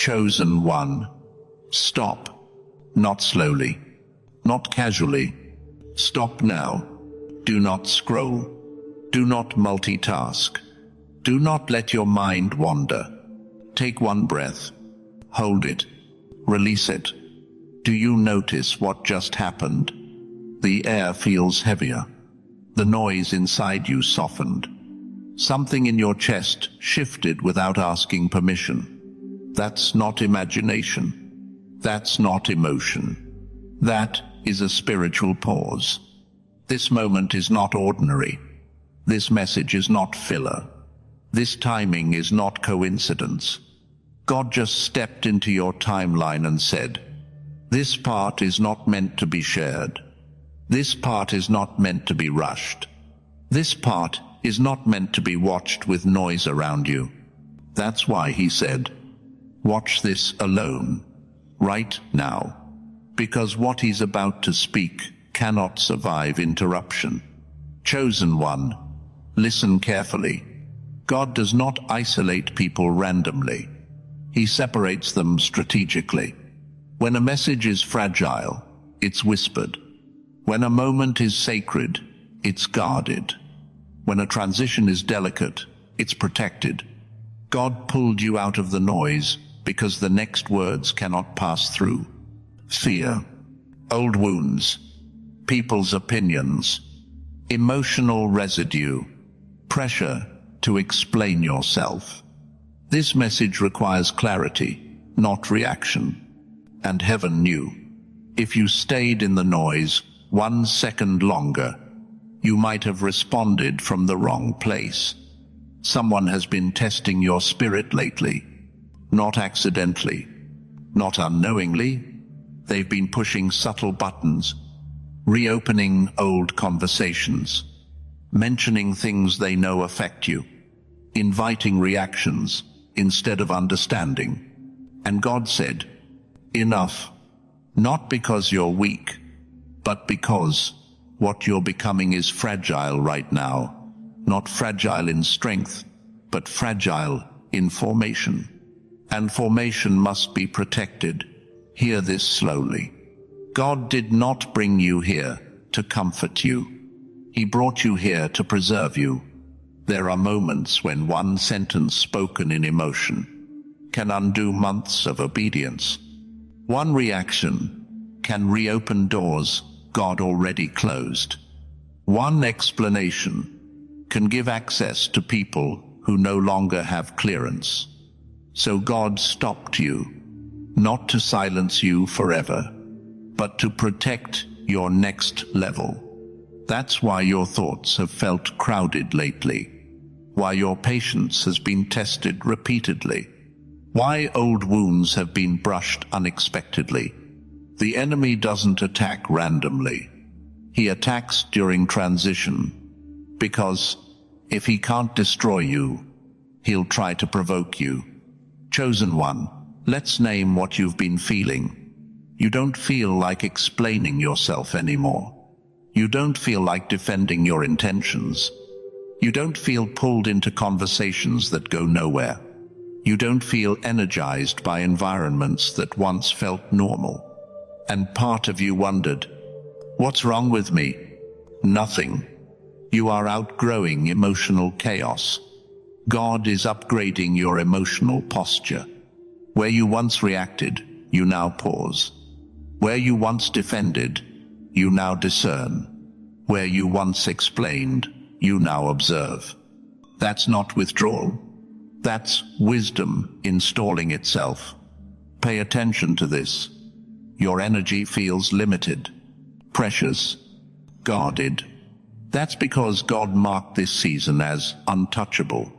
Chosen one. Stop. Not slowly. Not casually. Stop now. Do not scroll. Do not multitask. Do not let your mind wander. Take one breath. Hold it. Release it. Do you notice what just happened? The air feels heavier. The noise inside you softened. Something in your chest shifted without asking permission. That's not imagination. That's not emotion. That is a spiritual pause. This moment is not ordinary. This message is not filler. This timing is not coincidence. God just stepped into your timeline and said, "This part is not meant to be shared. This part is not meant to be rushed. This part is not meant to be watched with noise around you." That's why he said, "Watch this alone, right now." Because what he's about to speak cannot survive interruption. Chosen one, listen carefully. God does not isolate people randomly. He separates them strategically. When a message is fragile, it's whispered. When a moment is sacred, it's guarded. When a transition is delicate, it's protected. God pulled you out of the noise because the next words cannot pass through. Fear, old wounds, people's opinions, emotional residue, pressure to explain yourself. This message requires clarity, not reaction. And heaven knew. If you stayed in the noise 1 second longer, you might have responded from the wrong place. Someone has been testing your spirit lately. Not accidentally, not unknowingly. They've been pushing subtle buttons, reopening old conversations, mentioning things they know affect you, inviting reactions instead of understanding. And God said, "Enough." Not because you're weak, but because what you're becoming is fragile right now. Not fragile in strength, but fragile in formation. And formation must be protected. Hear this slowly. God did not bring you here to comfort you. He brought you here to preserve you. There are moments when one sentence spoken in emotion can undo months of obedience. One reaction can reopen doors God already closed. One explanation can give access to people who no longer have clearance. So God stopped you, not to silence you forever, but to protect your next level. That's why your thoughts have felt crowded lately, why your patience has been tested repeatedly, why old wounds have been brushed unexpectedly. The enemy doesn't attack randomly. He attacks during transition, because if he can't destroy you, he'll try to provoke you. Chosen one, let's name what you've been feeling. You don't feel like explaining yourself anymore. You don't feel like defending your intentions. You don't feel pulled into conversations that go nowhere. You don't feel energized by environments that once felt normal. And part of you wondered, what's wrong with me? Nothing. You are outgrowing emotional chaos. God is upgrading your emotional posture. Where you once reacted, you now pause. Where you once defended, you now discern. Where you once explained, you now observe. That's not withdrawal. That's wisdom installing itself. Pay attention to this. Your energy feels limited, precious, guarded. That's because God marked this season as untouchable.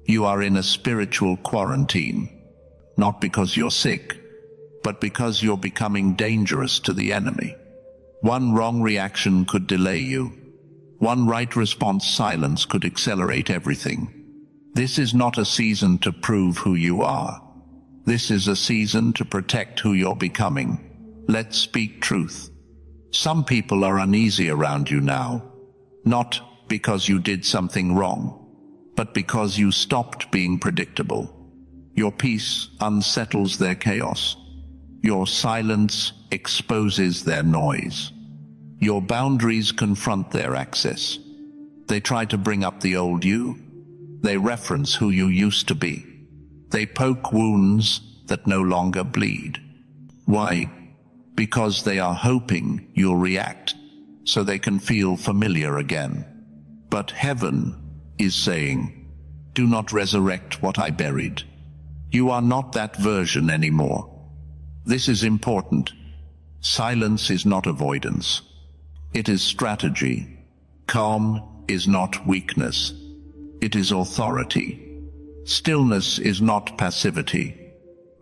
You are in a spiritual quarantine, not because you're sick, but because you're becoming dangerous to the enemy. One wrong reaction could delay you. One right response silence could accelerate everything. This is not a season to prove who you are. This is a season to protect who you're becoming. Let's speak truth. Some people are uneasy around you now, not because you did something wrong, but because you stopped being predictable. Your peace unsettles their chaos. Your silence exposes their noise. Your boundaries confront their access. They try to bring up the old you. They reference who you used to be. They poke wounds that no longer bleed. Why? Because they are hoping you'll react so they can feel familiar again. But heaven is saying, do not resurrect what I buried. You are not that version anymore. This is important. Silence is not avoidance. It is strategy. Calm is not weakness. It is authority. Stillness is not passivity.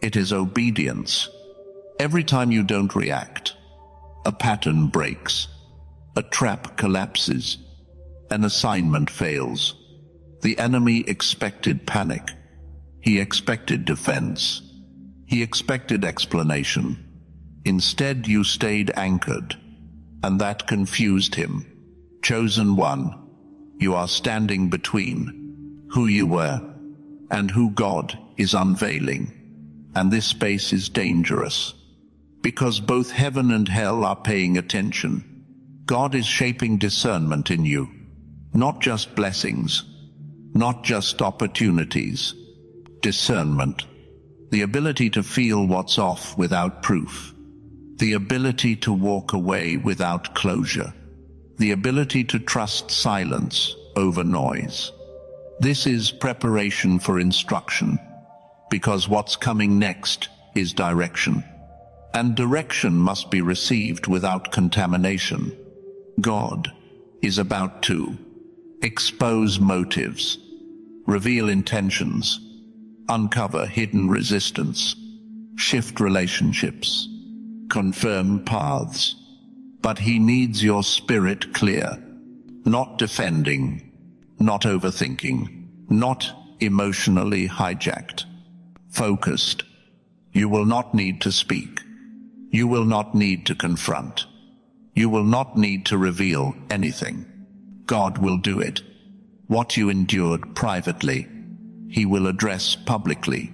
It is obedience. Every time you don't react, a pattern breaks, a trap collapses, an assignment fails. The enemy expected panic. He expected defense. He expected explanation. Instead, you stayed anchored, and that confused him. Chosen one, you are standing between who you were and who God is unveiling. And this space is dangerous, because both heaven and hell are paying attention. God is shaping discernment in you, not just blessings, not just opportunities. Discernment, the ability to feel what's off without proof, the ability to walk away without closure, the ability to trust silence over noise. This is preparation for instruction, because what's coming next is direction. And direction must be received without contamination. God is about to expose motives, reveal intentions, uncover hidden resistance, shift relationships, confirm paths. But he needs your spirit clear, not defending, not overthinking, not emotionally hijacked. Focused. You will not need to speak. You will not need to confront. You will not need to reveal anything. God will do it. What you endured privately, he will address publicly.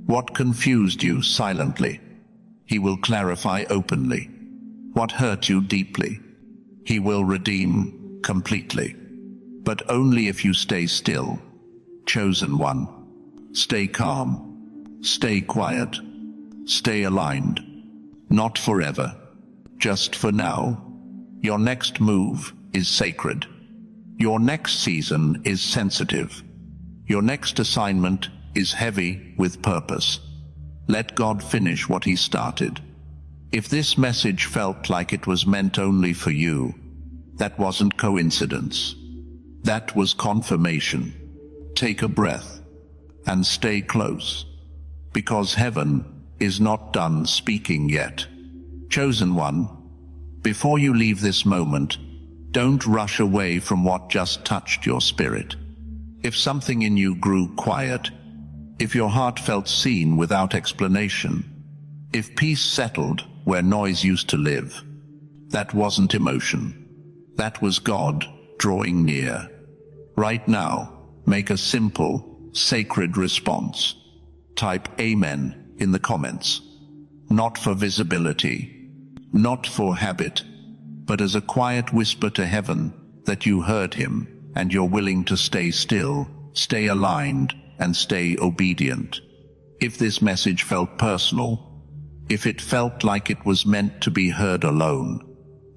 What confused you silently, he will clarify openly. What hurt you deeply, he will redeem completely. But only if you stay still. Chosen one. Stay calm. Stay quiet. Stay aligned. Not forever. Just for now. Your next move is sacred. Your next season is sensitive. Your next assignment is heavy with purpose. Let God finish what he started. If this message felt like it was meant only for you, that wasn't coincidence. That was confirmation. Take a breath and stay close, because heaven is not done speaking yet. Chosen one, before you leave this moment, don't rush away from what just touched your spirit. If something in you grew quiet, if your heart felt seen without explanation, if peace settled where noise used to live, that wasn't emotion. That was God drawing near. Right now, make a simple, sacred response. Type Amen in the comments. Not for visibility, not for habit, but as a quiet whisper to heaven that you heard him and you're willing to stay still, stay aligned, and stay obedient. If this message felt personal, if it felt like it was meant to be heard alone,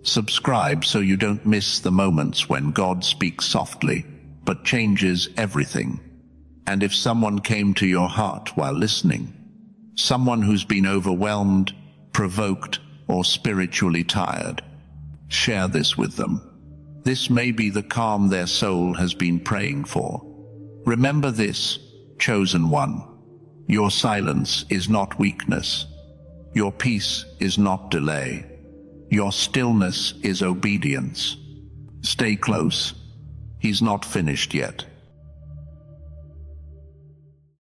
subscribe so you don't miss the moments when God speaks softly, but changes everything. And if someone came to your heart while listening, someone who's been overwhelmed, provoked, or spiritually tired, share this with them. This may be the calm their soul has been praying for. Remember this, chosen one. Your silence is not weakness. Your peace is not delay. Your stillness is obedience. Stay close. He's not finished yet.